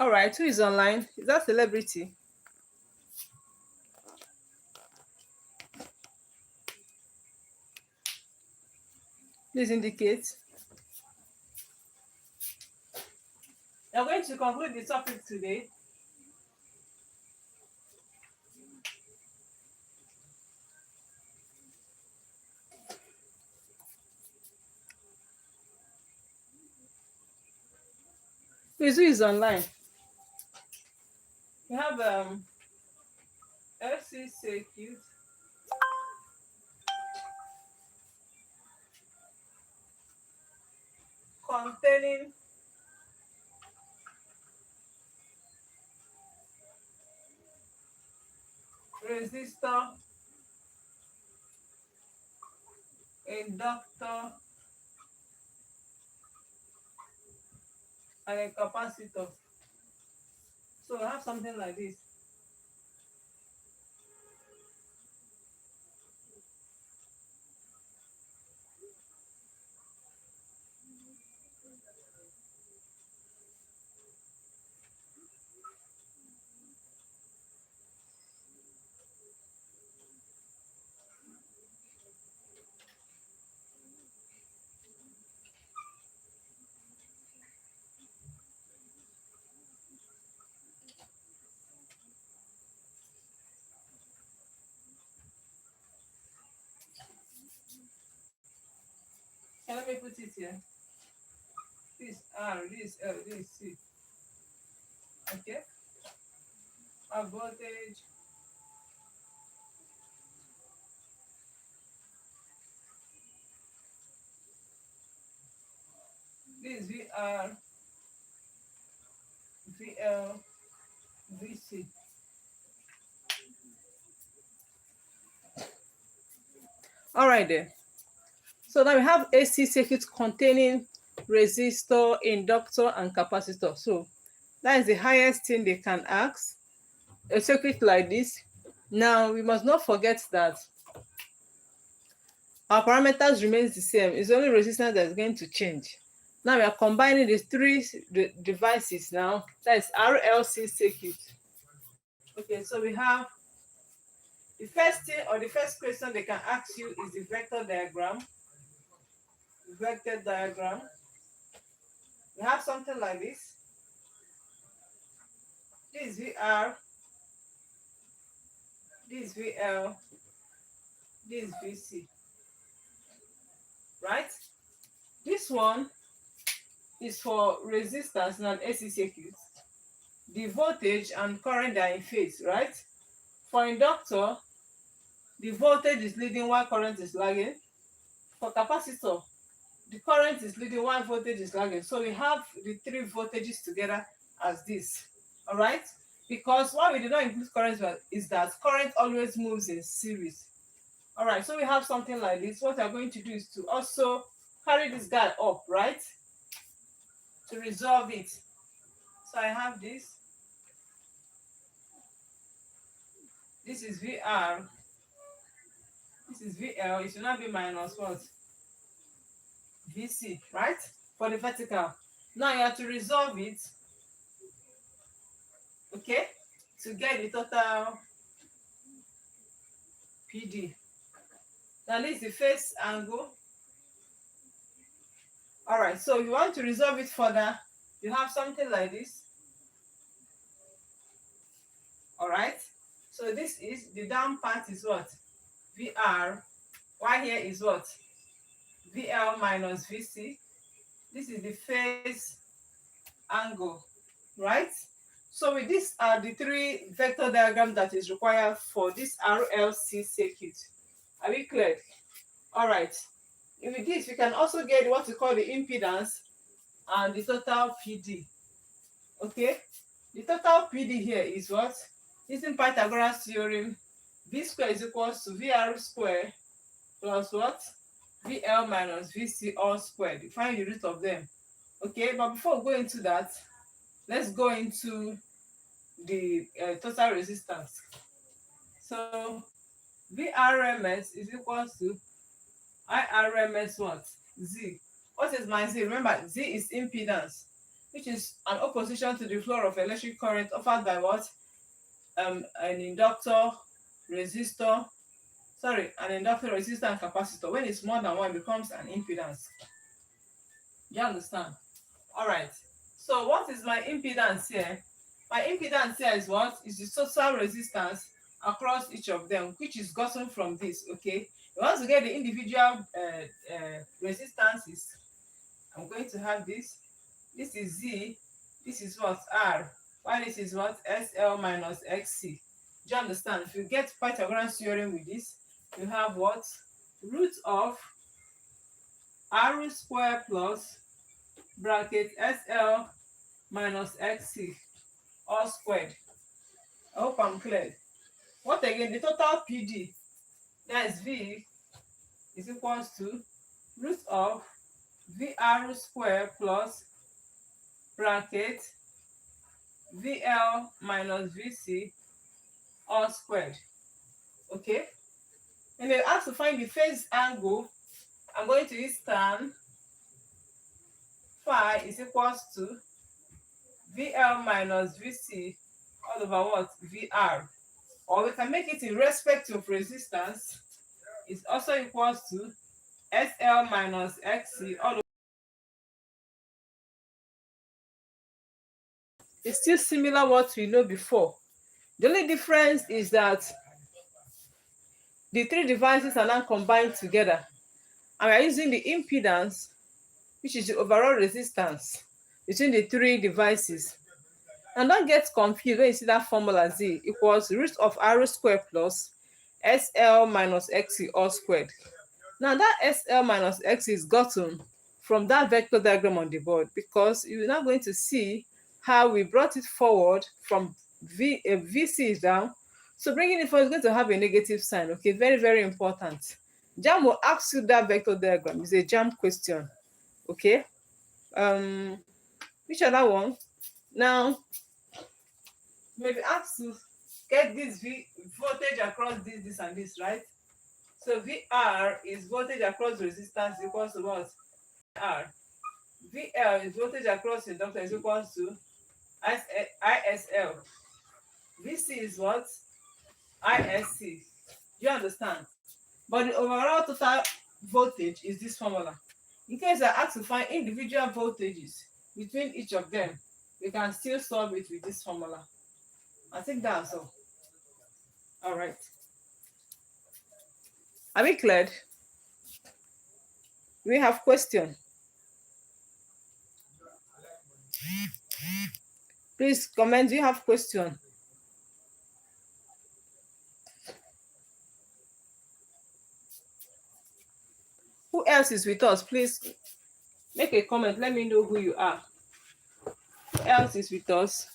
All right, who is online? Is that celebrity? Please indicate. We're going to conclude the topic today. Please, who is online? We have FC Circuit, containing resistor, inductor, and a capacitor. So we have something like this. Okay, let me put it here. This R, this L, this C. Okay. Our voltage. This VR, VL, VC. All right then. So now we have AC circuit containing resistor, inductor, and capacitor. So that is the highest thing they can ask. A circuit like this. Now we must not forget that our parameters remains the same. It's only resistance that is going to change. Now we are combining these three devices now. That is RLC circuit. Okay, so we have the first thing or the first question they can ask you is the vector diagram. Vector diagram. We have something like this. This is VR, this is VL, this is VC. Right? This one is for resistance and AC circuit. The voltage and current are in phase, right? For inductor, the voltage is leading while current is lagging. For capacitor, the current is leading while voltage is lagging. So we have the three voltages together as this. All right? Because why we did not include current is that current always moves in series. All right, so we have something like this. What I'm going to do is to also carry this guy up, right? To resolve it. So I have this. This is VR. This is VL. It should not be minus what? VC, right? For the vertical. Now you have to resolve it. Okay? To get the total PD. Now this is the phase angle. All right, so if you want to resolve it further, you have something like this. All right, so this is the down part is what? VR. While here is what? VL minus VC. This is the phase angle, right? So with this are the three vector diagram that is required for this RLC circuit. Are we clear? All right. With this, we can also get what we call the impedance and the total PD. Okay? The total PD here is what? Using Pythagoras theorem, V square is equals to VR square plus what? VL minus VC all squared. You find the root of them. Okay, but before we go into that, let's go into the total resistance. So VRMS is equals to IRMS what? Z. What is my Z? Remember, Z is impedance. which is an opposition to the flow of electric current offered by what? An inductor, resistor, an inductor, resistor, and capacitor. When it's more than one, it becomes an impedance. Do you understand? All right. So what is my impedance here? My impedance here is what? Is the total resistance across each of them, which is gotten from this, okay? Once you get the individual resistances, I'm going to have this. This is Z. This is what? R. While this is what? SL minus XC. Do you understand? If you get Pythagorean theorem with this, you have what? Root of R squared plus bracket SL minus XC all squared. I hope I'm clear. What again? The total PD, that is V, is equals to root of VR squared plus bracket VL minus VC all squared. Okay? And they ask to find the phase angle. I'm going to use tan phi is equals to VL minus VC all over what? VR. Or we can make it in respect of resistance. It's also equals to SL minus XC all over. It's still similar what we know before. The only difference is that the three devices are now combined together, and we are using the impedance, which is the overall resistance between the three devices. And don't get confused when you see that formula Z equals root of R squared plus SL minus XC all squared. Now that SL minus XC is gotten from that vector diagram on the board, because you're now going to see how we brought it forward from VC is down. So bringing it forward is going to have a negative sign. Okay, very, very important. JAMB will ask you that vector diagram. It's a JAMB question. Okay. Which other one? Now, maybe asked to get this voltage across this, and this, right? So VR is voltage across resistance equals to what? R. VL is voltage across inductor is equals to ISL. VC is what? ISC. Do you understand? But the overall total voltage is this formula. In case I ask to find individual voltages between each of them, we can still solve it with this formula. I think that's all. All right. Are we cleared? We have question. Please comment. Do you have question? Who else is with us? Please make a comment. Let me know who you are. Who else is with us?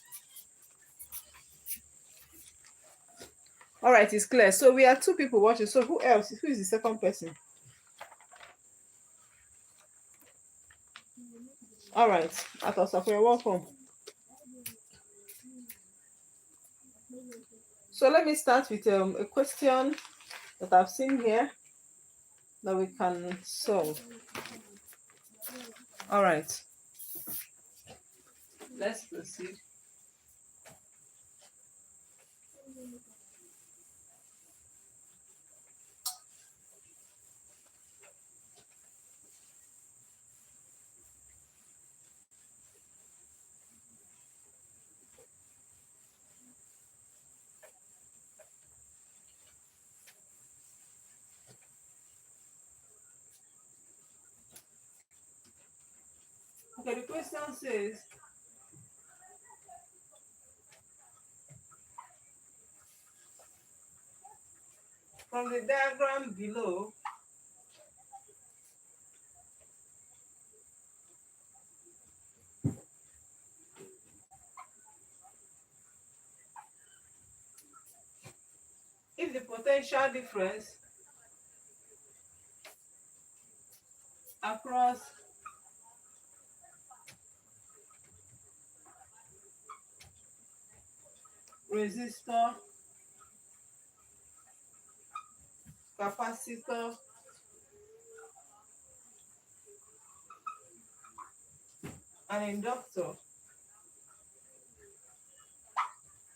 All right, it's clear. So we are two people watching. So who else? Who is the second person? All right, Atosa, you're welcome. So let me start with a question that I've seen here that we can solve. All right, let's proceed. Okay, the question says, from the diagram below, if the potential difference across resistor, capacitor, and inductor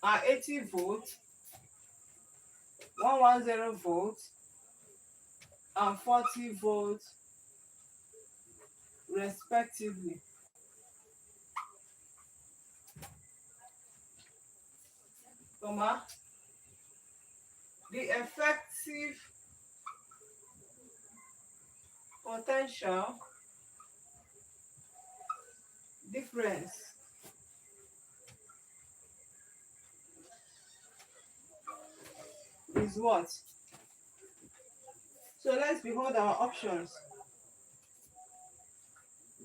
are 80 volts, 110 volts, and 40 volts respectively. Comma, the effective potential difference is what? So let's behold our options.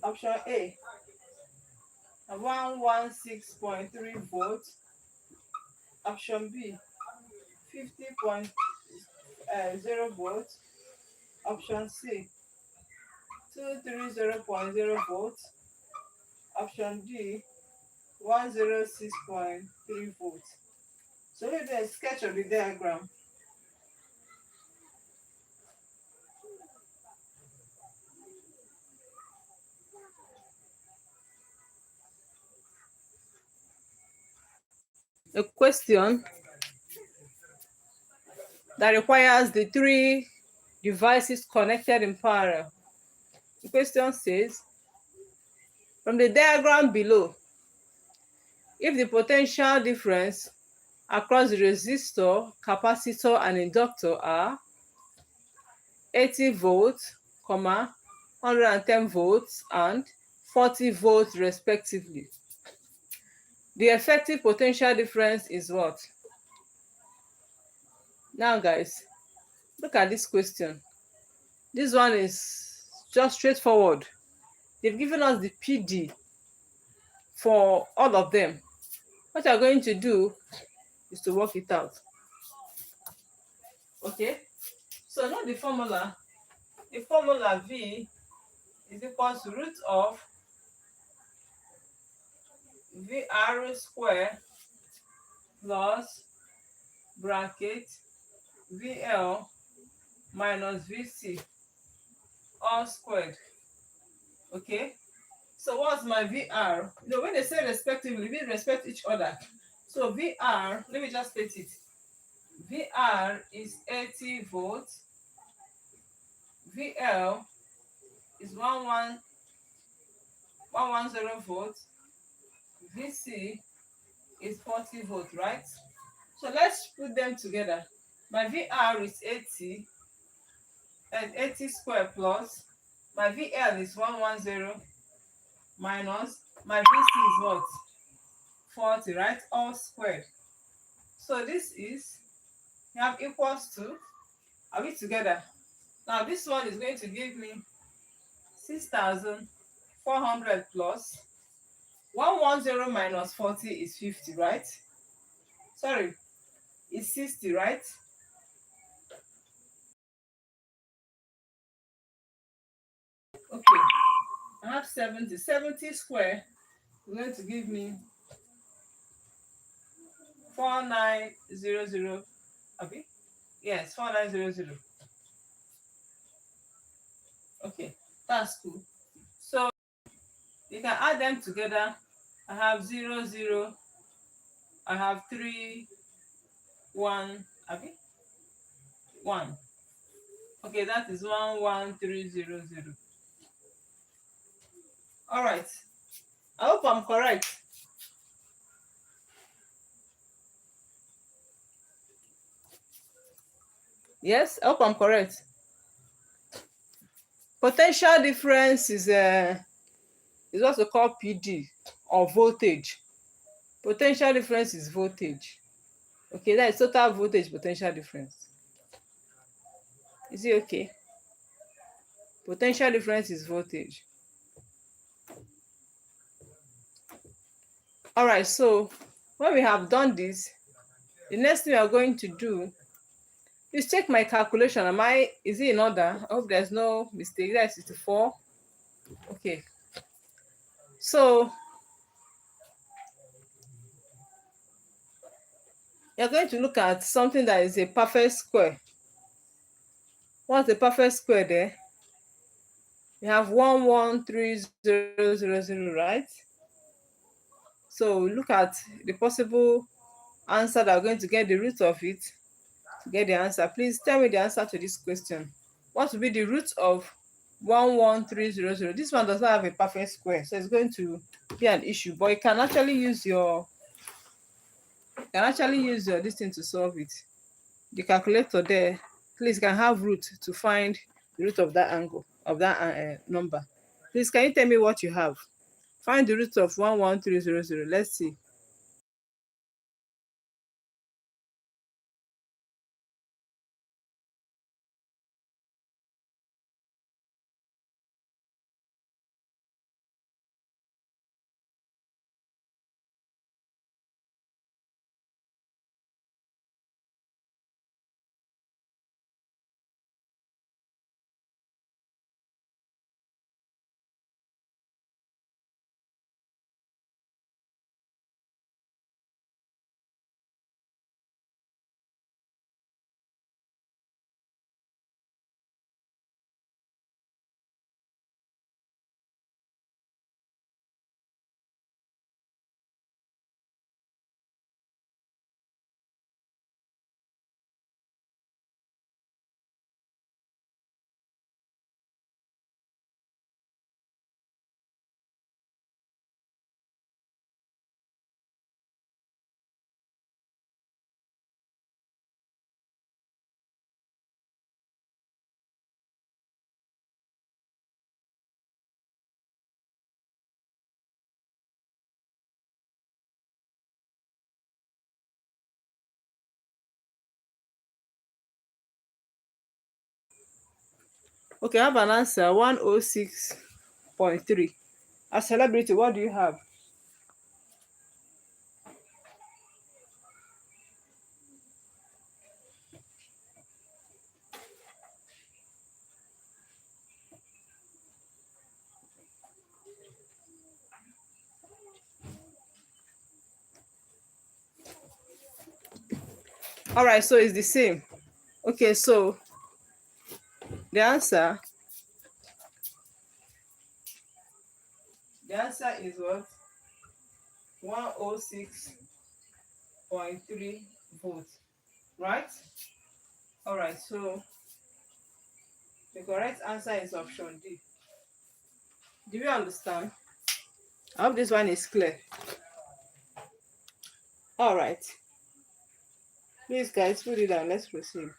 Option A, 116.3 volts. Option B, 50.0 volts. Option C, 230.0 volts. Option D, 106.3 volts. So let's do a sketch of the diagram. A question that requires the three devices connected in parallel. The question says, from the diagram below, if the potential difference across the resistor, capacitor, and inductor are 80 volts, 110 volts, and 40 volts respectively, the effective potential difference is what? Now, guys, look at this question. This one is just straightforward. They've given us the PD for all of them. What you're going to do is to work it out. Okay? So now the formula. The formula V is equal to root of VR square plus bracket VL minus VC all squared. Okay? So what's my VR? When they say respectively, we respect each other. So VR, let me just state it. VR is 80 volts. VL is 110 volts. VC is 40 volts, right? So let's put them together. My VR is 80 and 80 squared plus my VL is 110 minus my VC is what? 40, right? All squared. So this is, you have equals to, are we together? Now this one is going to give me 6,400 plus 110 minus 40 is 50, right? Sorry, it's 60, right? Okay, I have 70. 70 square is going to give me 4900. Okay, yes, 4900. Okay, that's cool. So you can add them together. I have 0, 0. I have 3, 1. Okay, 1. Okay, that is 11300. All right. I hope I'm correct. Yes, I hope I'm correct. Potential difference is also called PD or voltage. Potential difference is voltage. Okay, that is total voltage potential difference. Is it okay? Potential difference is voltage. All right, so when we have done this, the next thing we are going to do is check my calculation. Is it in order? I hope there's no mistake. That's 64. Okay. So you're going to look at something that is a perfect square. What's the perfect square there? You have 113,000, right? So look at the possible answer that we're going to get the root of it to get the answer. Please tell me the answer to this question. What will be the root of 11300? This one does not have a perfect square, so it's going to be an issue, but you can actually use your this thing to solve it. The calculator there, please, can have root to find the root of that angle of that number. Please, can you tell me what you have? Find the root of 11300. Let's see. Okay, I have an answer, 106.3. A celebrity, what do you have? All right, so it's the same. Okay, so the answer is what? 106.3 volts, right? All right, so the correct answer is option D. Do you understand? I hope this one is clear. All right. Please, guys, put it down. Let's proceed.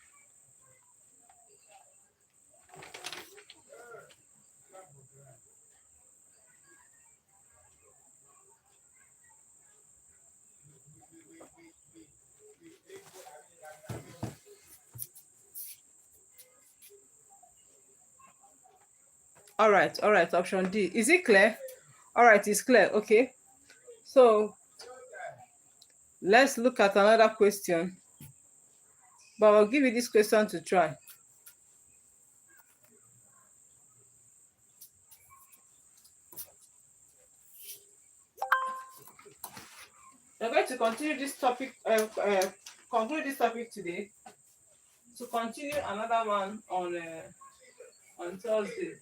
All right, option D. Is it clear? All right, it's clear. Okay. So let's look at another question. But I'll give you this question to try. We're going to continue this topic, conclude this topic today. To continue another one on Thursday.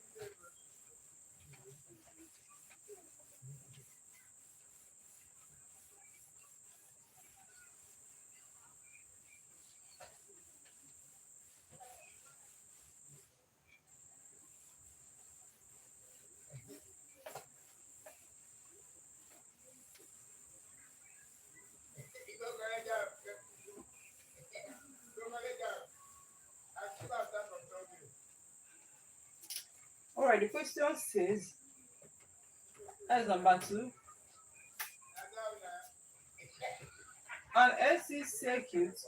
All right, the question says, that's number 2. An AC circuit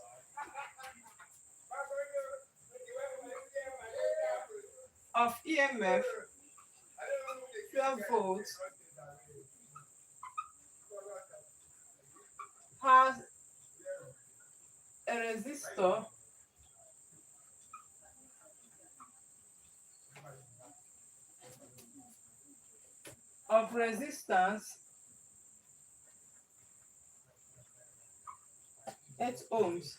of EMF 12 volts has a resistor of resistance 8 ohms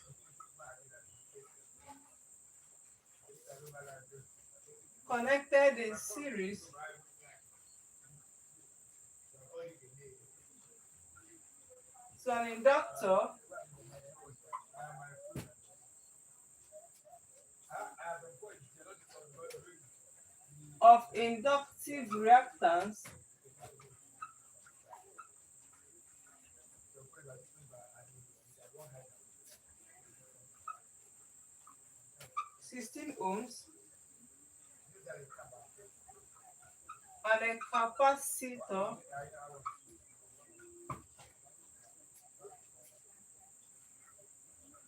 connected in series to an inductor of inductive reactance (16 ohms) and a capacitor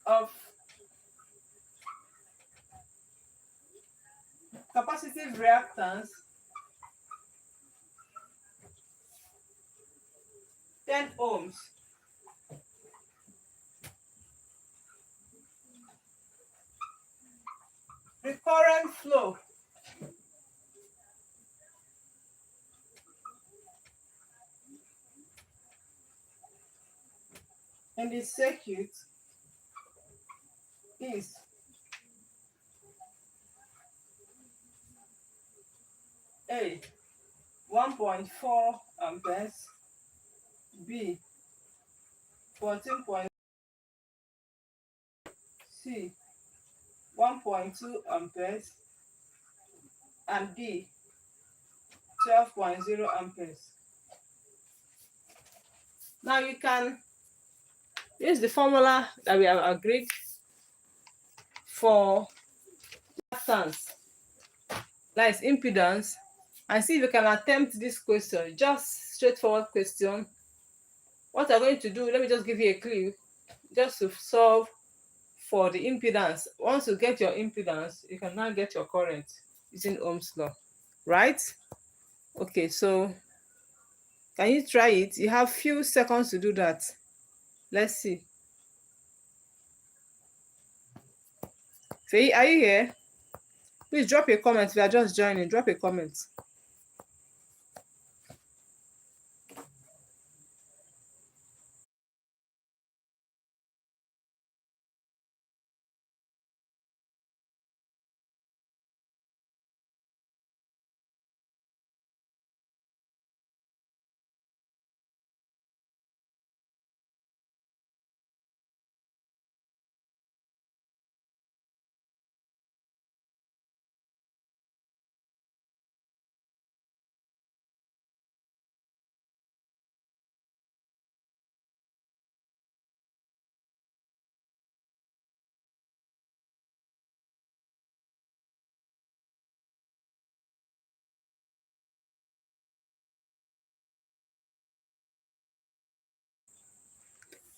of capacitive reactance 10 ohms. The current flow in the circuit is A 1.4 amperes, B 14. C 1.2 amperes, and D 12.0 amperes. Now you can use the formula that we have agreed for reactance, that is impedance, and see if you can attempt this question. Just straightforward question. What I'm going to do, let me just give you a clue, just to solve for the impedance. Once you get your impedance, you can now get your current using Ohm's law, right? Okay, so can you try it? You have few seconds to do that. Let's see. Faye, are you here? Please drop a comment if you are just joining. Drop a comment.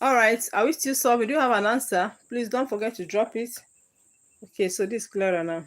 All right, are we still solving? Do you have an answer? Please don't forget to drop it. Okay, so this is clearer now.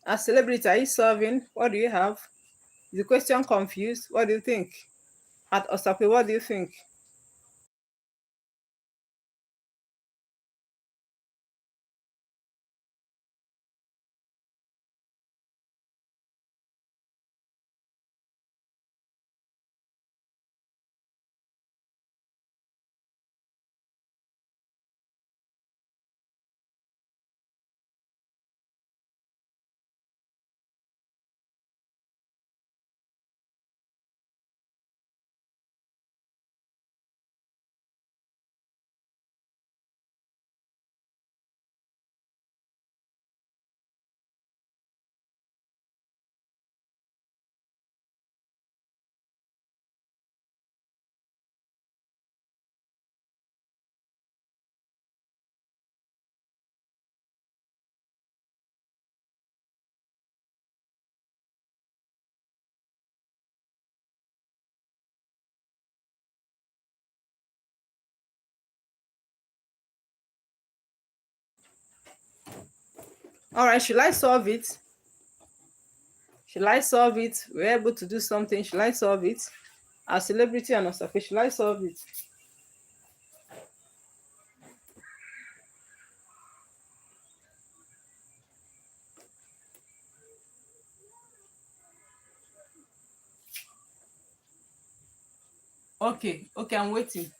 As celebrity, are you solving? What do you have? Is the question confused? What do you think? At Osape, what do you think? All right, should I solve it? Should I solve it? We're able to do something. Should I solve it? As celebrity and as a should I solve it? Okay, I'm waiting.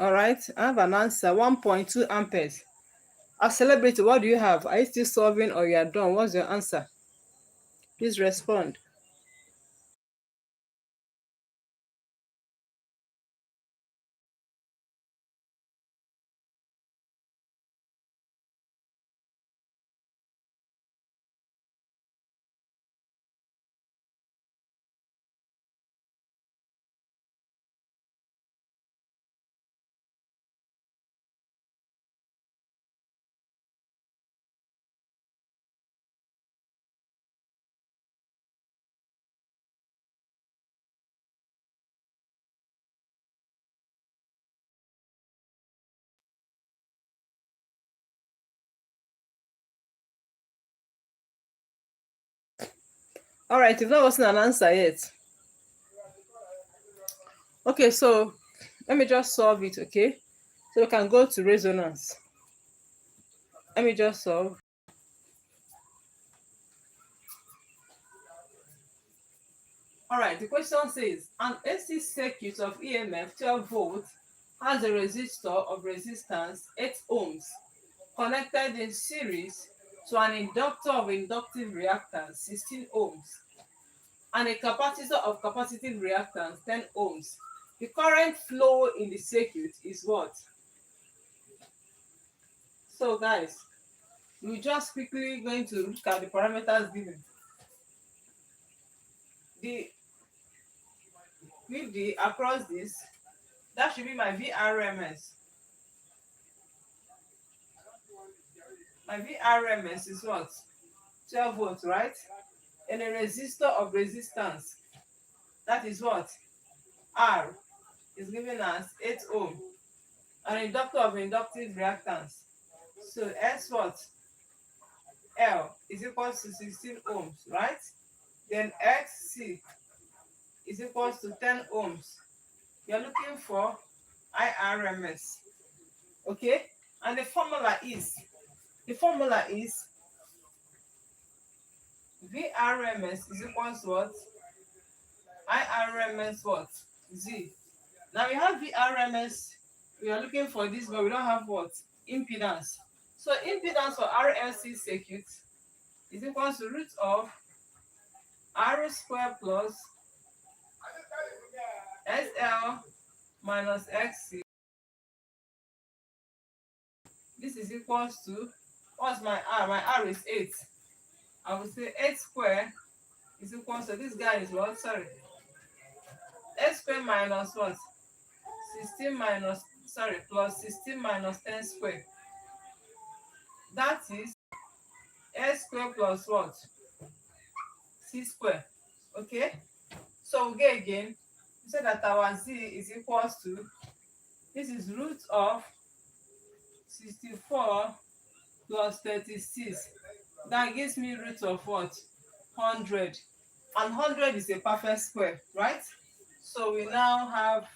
All right, I have an answer. 1.2 amperes. As celebrity, what do you have? Are you still solving or you are done? What's your answer? Please respond. All right, if that wasn't an answer yet. Okay, so let me just solve it, okay? So we can go to resonance. Let me just solve. All right, the question says an AC circuit of EMF 12 volts has a resistor of resistance 8 ohms connected in series to an inductor of inductive reactance 16 ohms and a capacitor of capacitive reactance 10 ohms. The current flow in the circuit is what? So guys, we're just quickly going to look at the parameters given. The with the across this, that should be my VRMS. My VRMS is what? 12 volts, right? And a resistor of resistance. That is what? R is given as 8 ohm. An inductor of inductive reactance. So S what? L is equal to 16 ohms, right? Then XC is equal to 10 ohms. You're looking for IRMS. Okay? And the formula is VRMS is equal to what? IRMS what? Z. Now we have VRMS, we are looking for this, but we don't have what? Impedance. So impedance for RLC circuit is equal to root of R squared plus SL minus XC. This is equal to, what's my R? My R is 8. I would say 8 squared is equal to, this guy is what? Sorry. 8 squared minus what? 16 minus, sorry, plus 16 minus 10 squared. That is S squared plus what? C squared. Okay? So we get again, we say that our Z is equals to, this is root of 64 plus 36. That gives me root of what? 100. And 100 is a perfect square, right? So we now have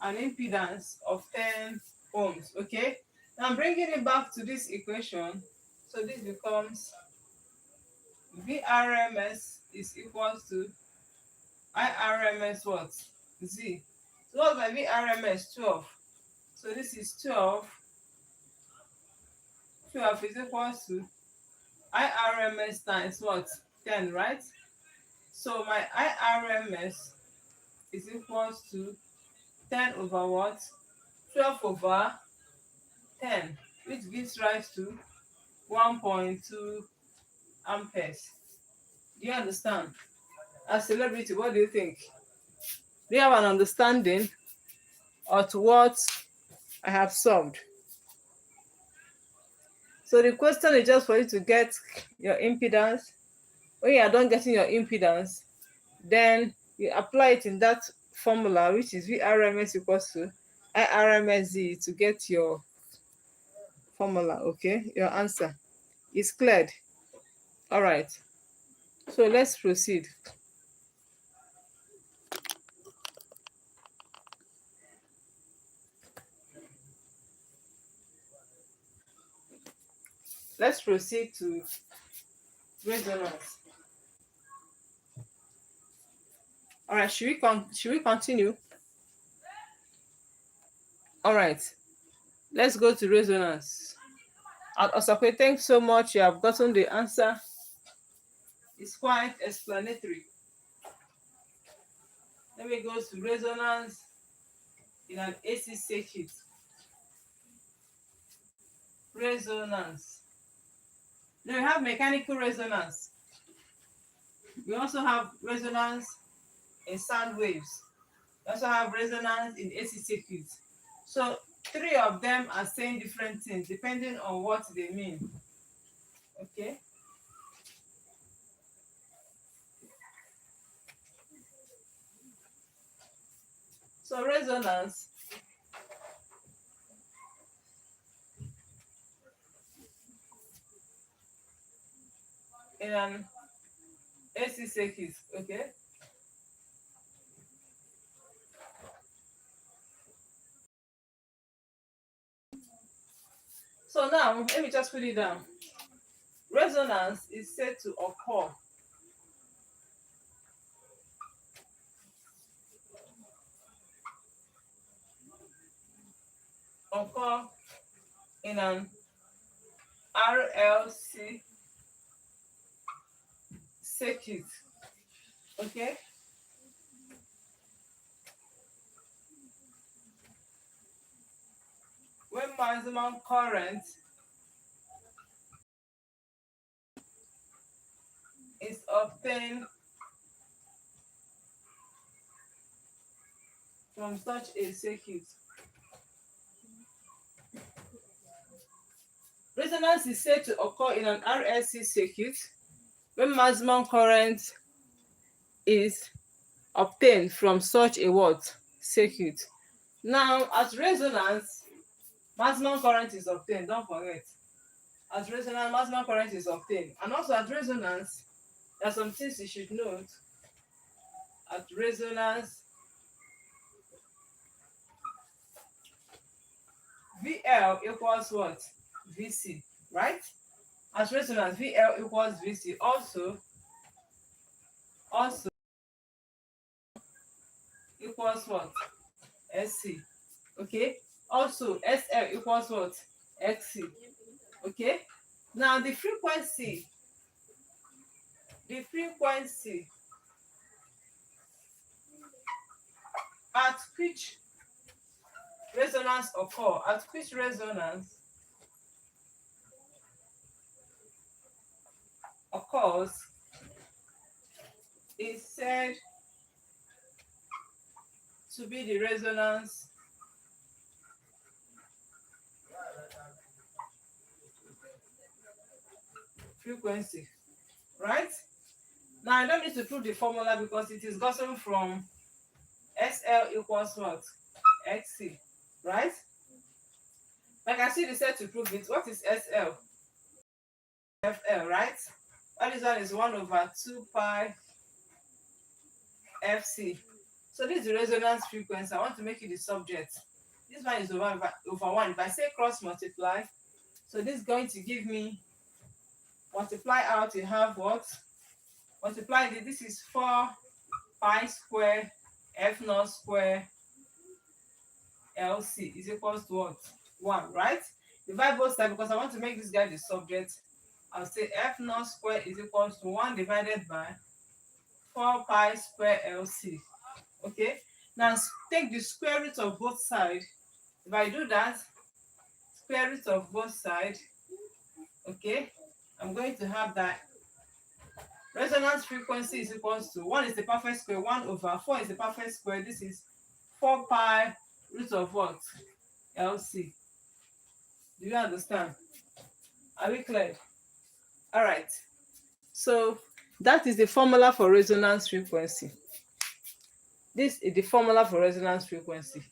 an impedance of 10 ohms, okay? Now bringing it back to this equation, so this becomes VRMS is equals to IRMS what? Z. So what's my VRMS? 12. So this is 12. 12 is equals to IRMS times what? 10, right? So my IRMS is equals to 10 over what? 12 over 10, which gives rise to 1.2 amperes. Do you understand? As celebrity, what do you think? Do you have an understanding of what I have solved? So the question is just for you to get your impedance. When you are done getting your impedance, then you apply it in that formula, which is VRMS equals to IRMSZ, to get your formula. Okay, your answer is cleared. All right, so let's proceed. Let's proceed to resonance. All right, should we continue? All right, let's go to resonance. Osakwe, thanks so much. You have gotten the answer. It's quite explanatory. Let me go to resonance in an AC circuit. Resonance. Then we have mechanical resonance. We also have resonance in sound waves. We also have resonance in AC circuits. So 3 of them are saying different things depending on what they mean. Okay. So resonance in an AC circuit. Okay. So now let me just put it down. Resonance is said to occur in an RLC circuit. Okay. When maximum current is obtained from such a circuit. Resonance is said to occur in an RLC circuit when maximum current is obtained from such a what? Circuit. Now, at resonance, maximum current is obtained. Don't forget. At resonance, maximum current is obtained. And also at resonance, there are some things you should note. At resonance, VL equals what? VC, right? At resonance, VL equals VC. Also equals what? SC. Okay. Also, SL equals what? XC. Okay. Now the frequency at which resonance occurs is said to be the resonance frequency, right? Now I don't need to prove the formula because it is gotten from SL equals what? XC, right? Like I see they said to prove it. What is SL? FL, right? All this one is 1 over 2 pi FC. So this is the resonance frequency. I want to make it the subject. This one is over 1. If I say cross multiply, so this is going to give me Multiply out, you have what? Multiply this is 4 pi square f naught square LC is equals to what? 1, right? Divide both sides because I want to make this guy the subject. I'll say f naught square is equals to 1 divided by 4 pi square LC. Okay? Now take the square root of both sides. If I do that, square root of both sides, okay, I'm going to have that resonance frequency is equals to 1 is the perfect square, 1 over 4 is the perfect square. This is 4 pi root of what? LC. Do you understand? Are we clear? All right. So that is the formula for resonance frequency. This is the formula for resonance frequency.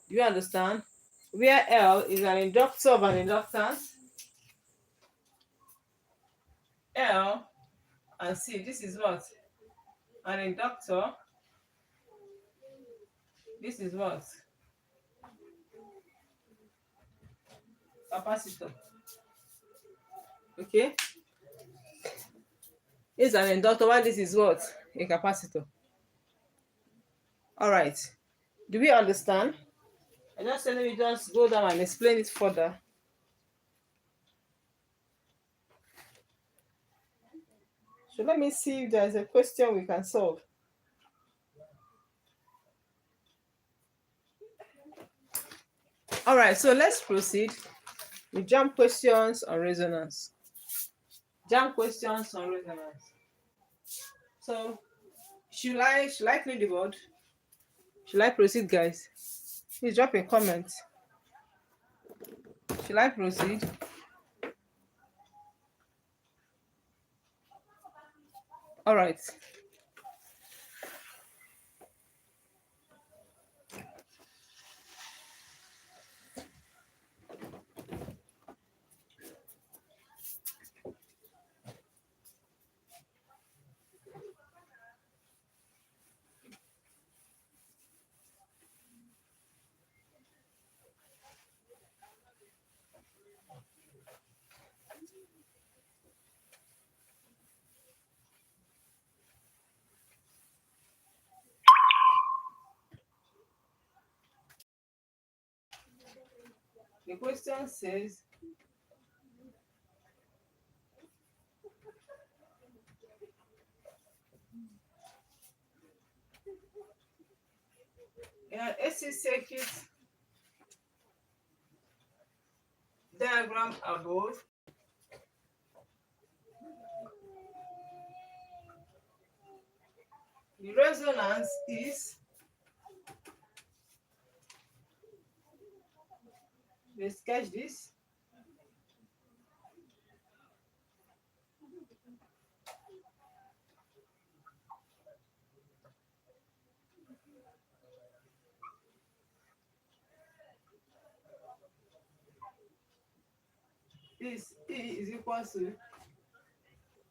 Do you understand? Where L is an inductor of an inductance, L and C, this is what? An inductor. This is what? Capacitor. Okay? This is an inductor, while this is what? A capacitor. All right. Do we understand? I just said let me just go down and explain it further. So let me see if there's a question we can solve. All right, so let's proceed with JAMB questions on resonance. JAMB questions on resonance. So should I clear the board? Should I proceed, guys? Please drop a comment. Should I proceed? All right. The question says, in an AC circuit diagram above, the resonance is, let's sketch this. This E is equal to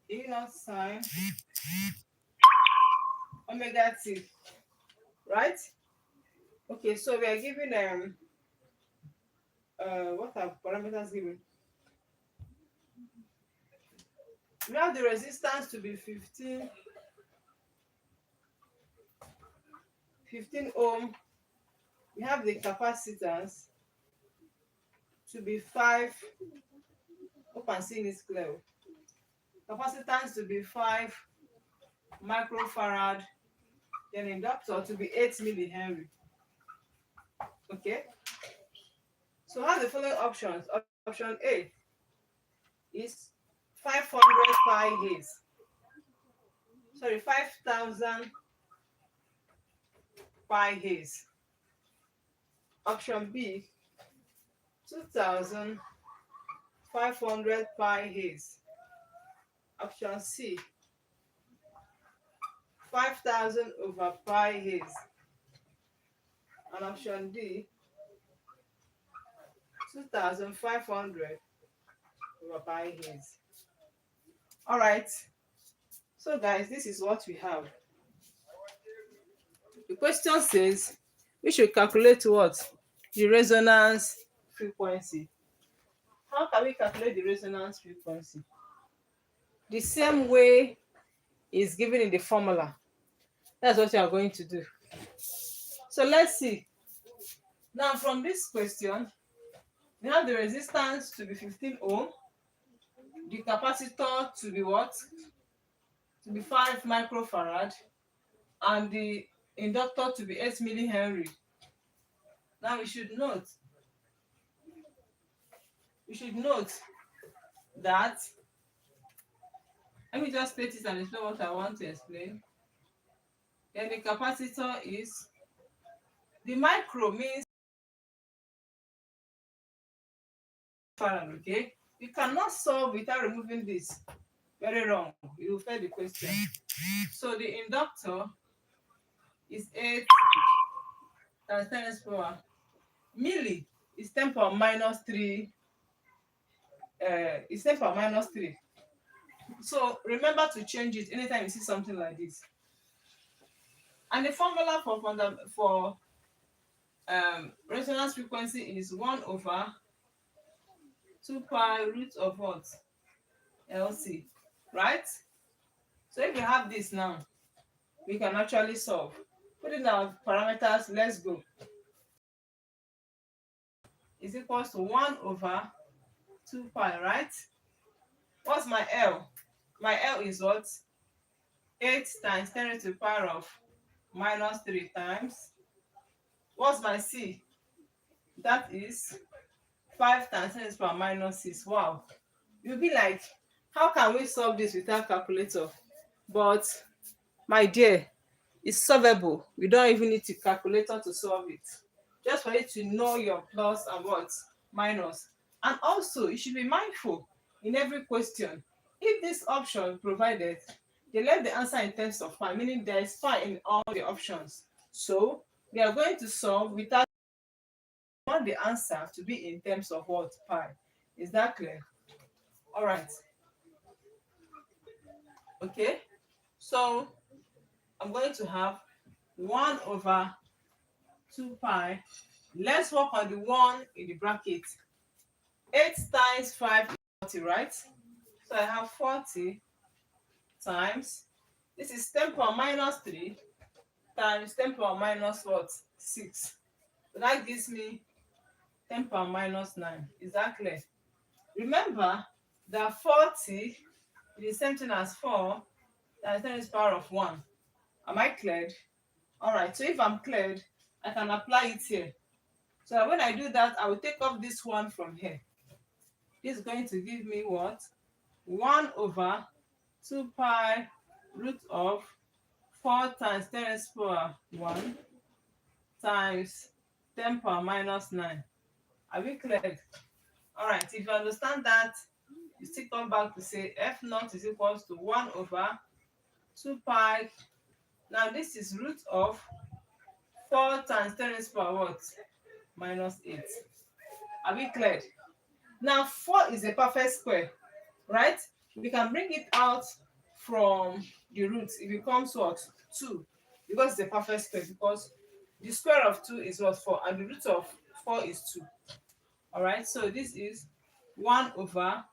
E naught sine omega t, right? Okay, so we are given what are parameters given? We have the resistance to be 15 ohm. We have the capacitance to be 5. Hope I'm seeing this clear. Capacitance to be 5 microfarad. Then inductor to be 8 millihenry. Okay. So have the following options. Option A is 500 pi Hz. Sorry, 5,000 pi Hz. Option B, 2,500 pi Hz. Option C, 5,000 over pi Hz. And option D, 2,500 over pi Hz. All right. So guys, this is what we have. The question says we should calculate what? The resonance frequency. How can we calculate the resonance frequency? the same way is given in the formula. That's what you are going to do. So let's see. Now from this question, we have the resistance to be 15 ohm, the capacitor to be what? To be 5 microfarad, and the inductor to be 8 millihenry. Now we should note that, let me just state it and explain what I want to explain. Then the capacitor is, the micro means farad, okay? You cannot solve without removing this. Very wrong. You will fail the question. So the inductor is 8 times 10 raised to the power. Milli is 10 power minus 3. Is 10 power minus 3. So remember to change it anytime you see something like this. And the formula for resonance frequency is 1 over 2 pi root of what? LC, right? So if we have this now, we can actually solve. Put in our parameters, let's go. Is equals to 1 over 2 pi, right? What's my L? My L is what? 8 times 10 raised to the power of minus 3 times. What's my C? That is 5 times 10 raised to the power minus 6. Wow. You'll be like, how can we solve this without calculator? But my dear, it's solvable. We don't even need a calculator to solve it. Just for you to know your plus and what? Minus. And also, you should be mindful in every question. If this option provided, they left the answer in terms of pi, meaning there is pi in all the options. So we are going to solve without want the answer to be in terms of what? Pi. Is that clear? All right. Okay. So I'm going to have 1 over 2 pi. Let's work on the 1 in the bracket. 8 times 5 is 40, right? So I have 40 times, this is 10 power minus 3 times 10 power minus what? 6. So that gives me 10 power minus 9. Is that clear? Remember that 40 is the same thing as 4 times 10 to the power of 1. Am I cleared? All right, so if I'm cleared, I can apply it here. So when I do that, I will take off this one from here. This is going to give me what? 1 over 2 pi root of 4 times 10 raised to the power 1 times 10 power minus 9. Are we cleared? All right, if you understand that, you still come back to say F naught is equals to 1 over 2 pi. Now this is root of 4 times 10 raised to the power what? Minus 8. Are we cleared? Now 4 is a perfect square, right? We can bring it out from the roots. It becomes what? 2, because it's a perfect square, because the square of 2 is what? 4, and the root of 4 is 2. All right, so this is 1 over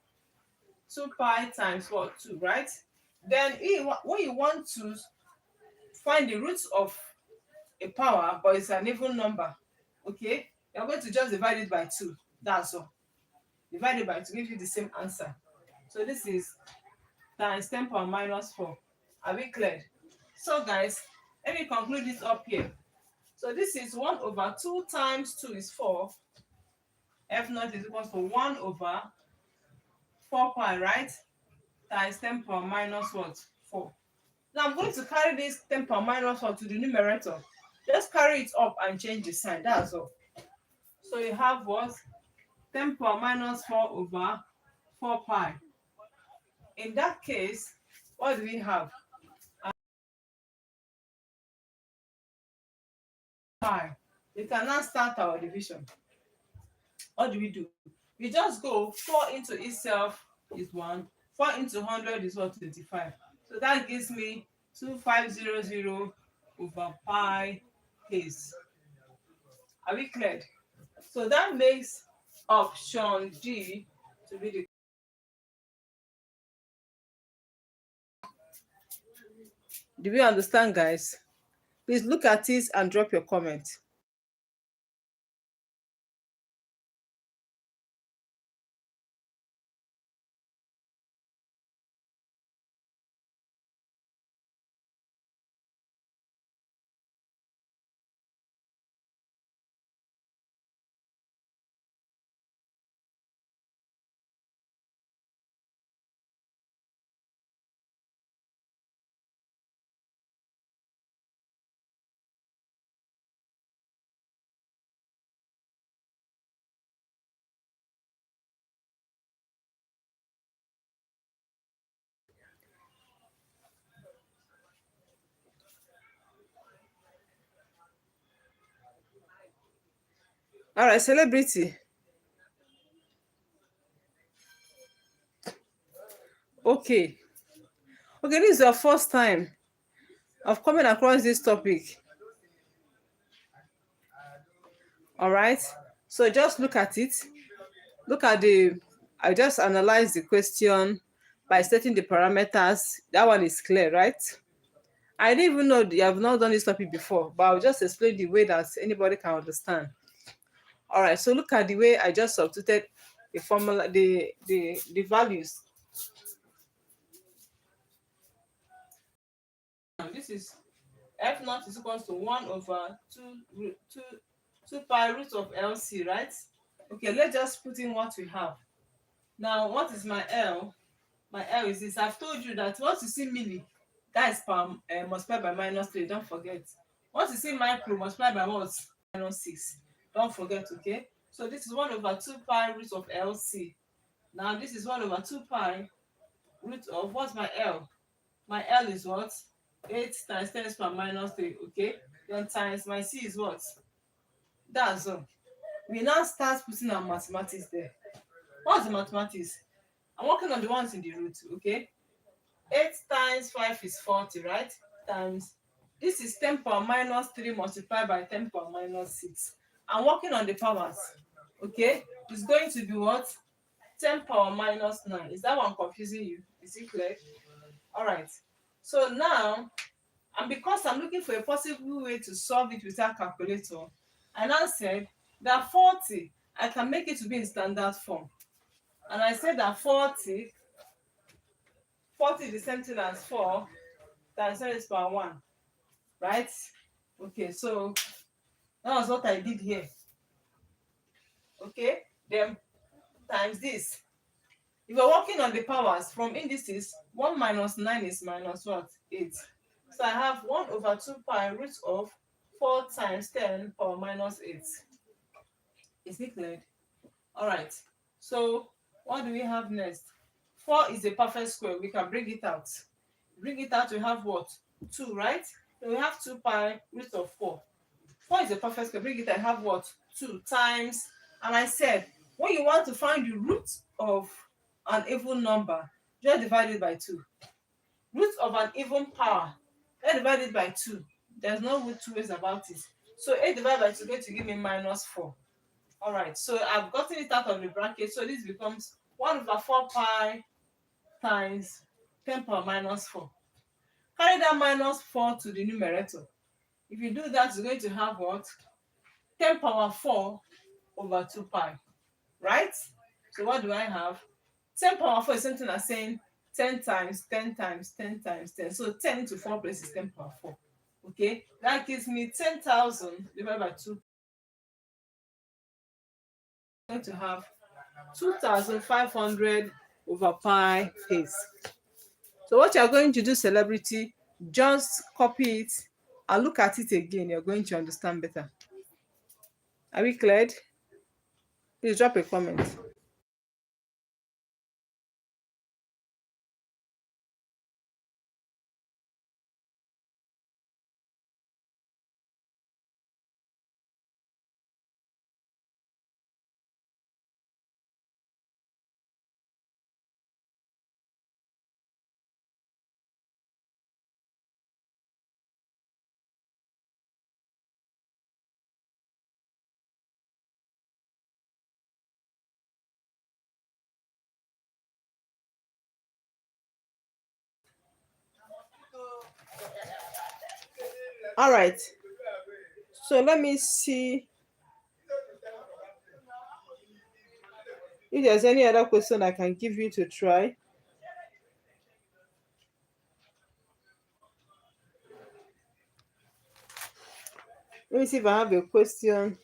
2 pi times what? 2, right? Then when you want to find the roots of a power, but it's an even number, okay, you're going to just divide it by 2. That's all. Divide it by 2 gives you the same answer. So this is times 10 power minus 4. Are we cleared? So guys, let me conclude this up here. So this is 1 over 2 times 2 is 4. F naught is equal to 1 over 4 pi, right? Times 10 power minus what? 4. Now I'm going to carry this 10 power minus 4 to the numerator. Just carry it up and change the sign. That's all. So you have what? 10 power minus 4 over 4 pi. In that case, what do we have? Pi. We can now start our division. What do? We just go 4 into itself is 1. 4 into 100 is what? 25. So that gives me 2500 over pi case. Are we cleared? So that makes option D to be the Do we understand, guys? Please look at it and drop your comment. All right, celebrity. Okay. Okay, this is your first time of coming across this topic. All right. So just look at it. Look at I just analyze the question by setting the parameters. That one is clear, right? I didn't even know you have not done this topic before, but I'll just explain the way that anybody can understand. All right, so look at the way I just substituted the formula, the values. This is f naught is equals to 1 over 2 pi root of LC, right? Okay, let's just put in what we have. Now, what is my L? My L is this. I've told you that once you see milli, that is per multiplied by -3. Don't forget. Once you see micro, multiplied by what? -6. Don't forget, okay? So this is 1 over 2 pi root of LC. Now this is 1 over 2 pi root of what's my L? My L is what? 8 times 10 to the power -3, okay? Then times my C is what? That's all. We now start putting our mathematics there. What's the mathematics? I'm working on the ones in the root, okay? 8 times 5 is 40, right? Times, this is 10 power -3 multiplied by 10 power -6. I'm working on the powers, okay? It's going to be what? 10 power -9. Is that one confusing you? Is it clear? All right. So now, and because I'm looking for a possible way to solve it without calculator, I now said that 40, I can make it to be in standard form. And I said that 40 is the same thing as 4 times 10 to the power 1, right? Okay, so that was what I did here. Okay, then times this. If we're working on the powers from indices, 1 minus 9 is minus what? 8. So I have 1 over 2 pi root of 4 times 10 power -8. Is it clear? All right. So what do we have next? 4 is a perfect square. We can bring it out. Bring it out, we have what? 2, right? So we have 2 pi root of 4. 4 is a perfect square. Bring it out, I have what? 2 times. And I said, when you want to find the root of an even number, just divide it by 2. Root of an even power, let's divide it by 2. There's no two ways about it. So 8 divided by 2 is going to give me -4. All right, so I've gotten it out of the bracket. So this becomes 1 over 4 pi times 10 power -4. Carry that -4 to the numerator. If you do that, you're going to have what? 10 power 4 over 2 pi, right? So what do I have? 10 power 4 is something as saying 10 times 10 times 10 times 10. So 10 to 4 places 10 power 4. Okay, that gives me 10,000 divided by 2. I'm going to have 2,500 over pi phase. So what you're going to do, celebrity, just copy it and look at it again. You're going to understand better. Are we cleared? Please drop a comment. All right. So let me see if there's any other question I can give you to try. Let me see if I have a question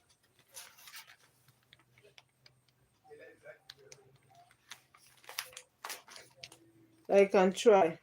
that I can try.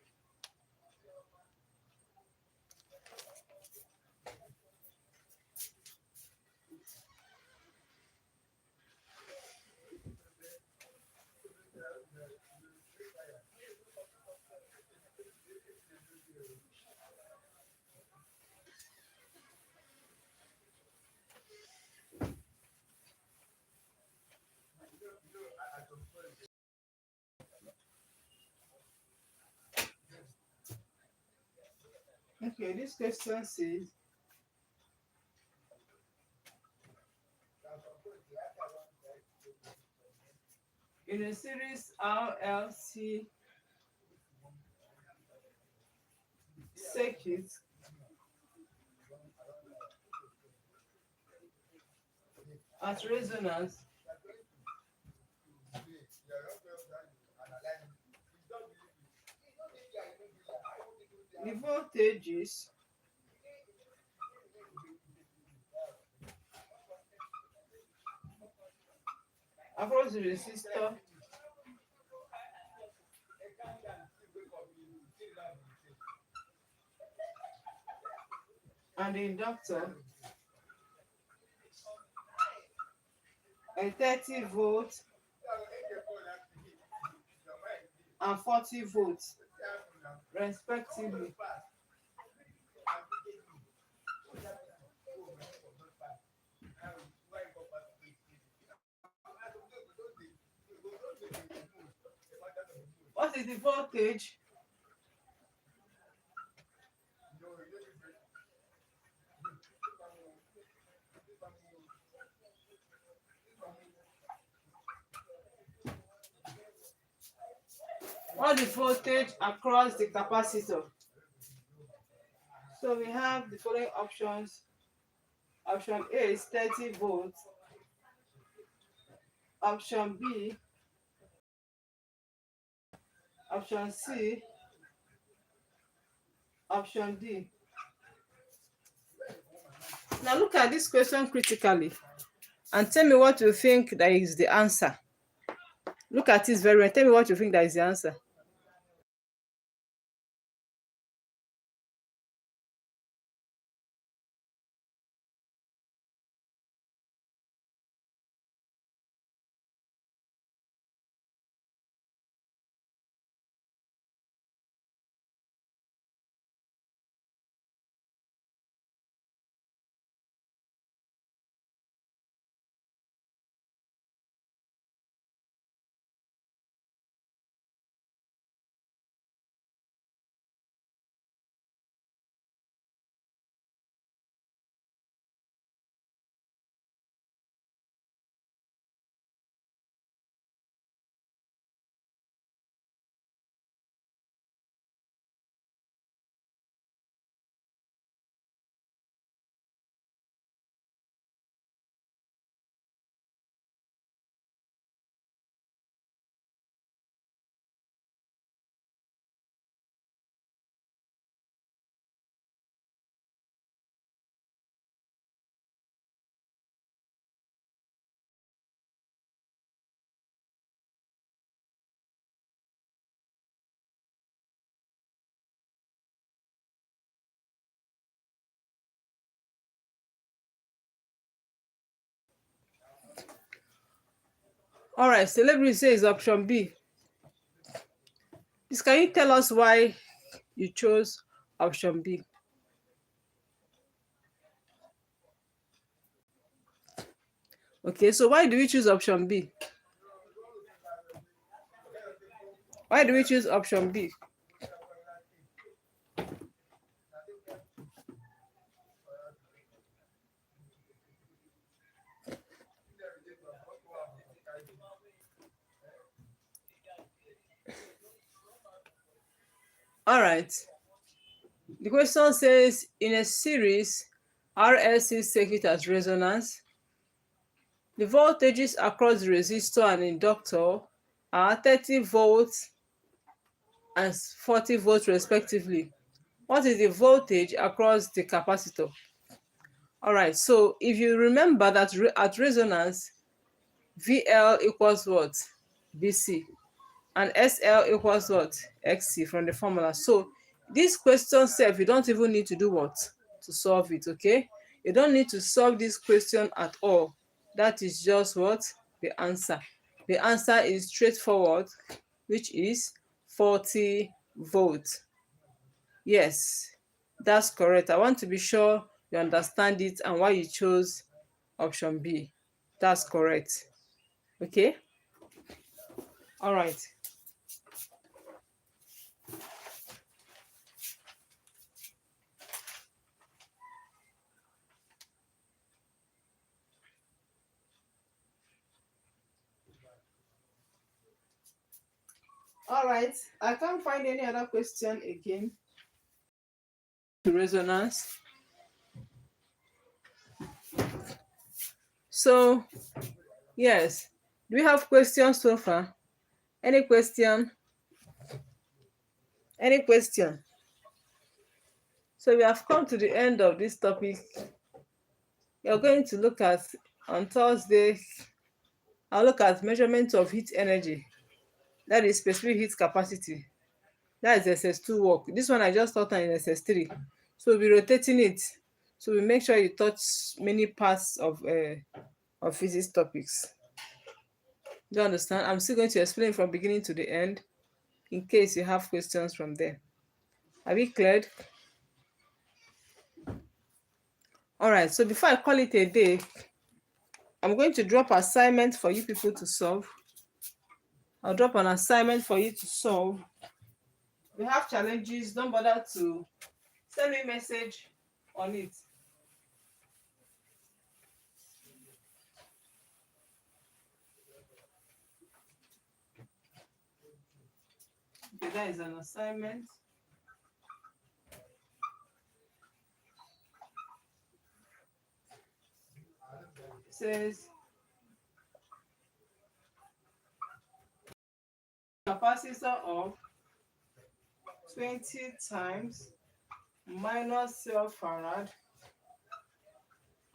Okay, this question says, in a series RLC circuit, at resonance, the voltages across the resistor and the inductor are 30 volts and 40 volts respectively. What is the voltage across the capacitor? So we have the following options. Option A is 30 volts. Option B, option C, option D. Now look at this question critically and tell me what you think that is the answer. Look at this very well. Tell me what you think that is the answer. All right, so let me say is option B. Please, can you tell us why you chose option B? Okay, so why do we choose option B? Why do we choose option B? All right. The question says, in a series RLC circuit at resonance, the voltages across the resistor and inductor are 30 volts and 40 volts respectively. What is the voltage across the capacitor? All right, so if you remember that at resonance, VL equals what? BC. And SL equals what? XC from the formula. So this question self, you don't even need to do what? To solve it, okay? You don't need to solve this question at all. That is just what? The answer. The answer is straightforward, which is 40 volts. Yes, that's correct. I want to be sure you understand it and why you chose option B. That's correct. Okay? All right. All right. I can't find any other question again. Resonance. So, yes. Do we have questions so far? Any question? Any question? So we have come to the end of this topic. You're going to look at, on Thursday, I'll look at measurement of heat energy. That is specific heat capacity. That is SS2 work. This one I just taught in SS3. So we'll be rotating it. So we make sure you touch many parts of physics topics. Do you understand? I'm still going to explain from beginning to the end in case you have questions from there. Are we cleared? All right. So before I call it a day, I'm going to drop assignment for you people to solve. I'll drop an assignment for you to solve. If you have challenges, don't bother to send me a message on it. Okay, that is an assignment. It says capacitor of 20 times minus 12 farad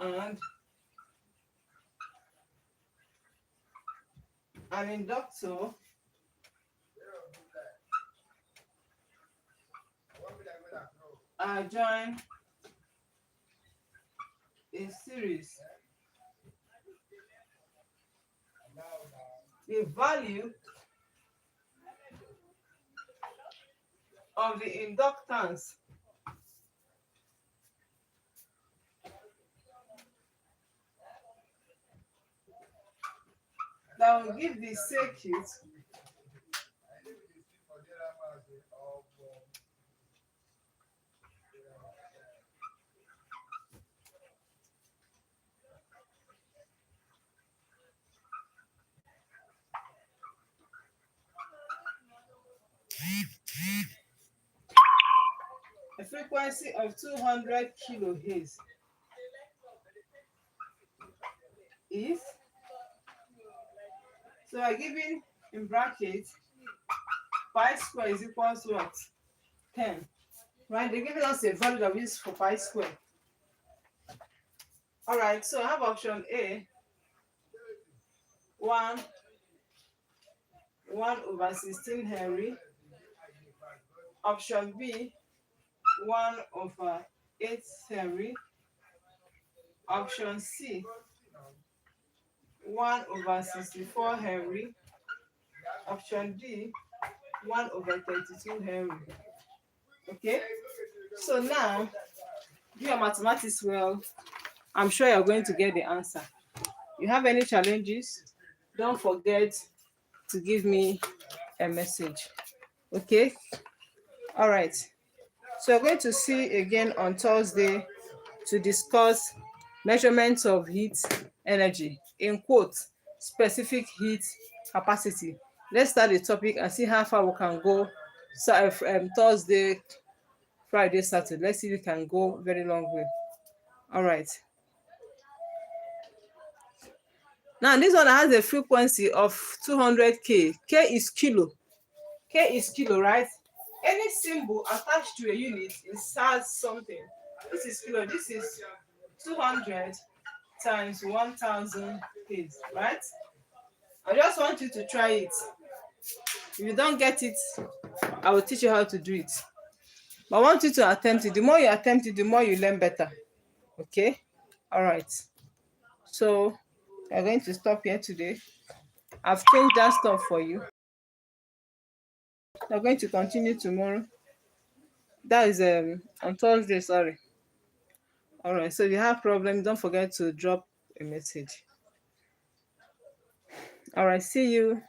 and an inductor are joined in series. The value of the inductance that will give the circuit a frequency of 200 kilohertz is, so I given in brackets pi square is equals to what? 10. Right? They're giving us a value that we use for pi square. All right, so I have option A, 1 over 16 Henry. Option B, 1 over 8 Henry. Option C, 1 over 64 Henry. Option D, 1 over 32 Henry. Okay, so now do your mathematics well. I'm sure you're going to get the answer. You have any challenges, don't forget to give me a message. Okay, all right, so we're going to see again on Thursday to discuss measurements of heat energy, in quotes, specific heat capacity. Let's start the topic and see how far we can go. So Thursday Friday, Saturday. Let's see if we can go very long way. All right. Now this one has a frequency of 200k. K is kilo. K is kilo, right? Any symbol attached to a unit has something. This is kilo. This is 200 times 1000 Ks, right? I just want you to try it. If you don't get it, I will teach you how to do it. But I want you to attempt it. The more you attempt it, the more you learn better. Okay? All right. So we're going to stop here today. I've changed that stuff for you. We're going to continue tomorrow. That is on Thursday, sorry. All right. So if you have problems, don't forget to drop a message. All right. See you.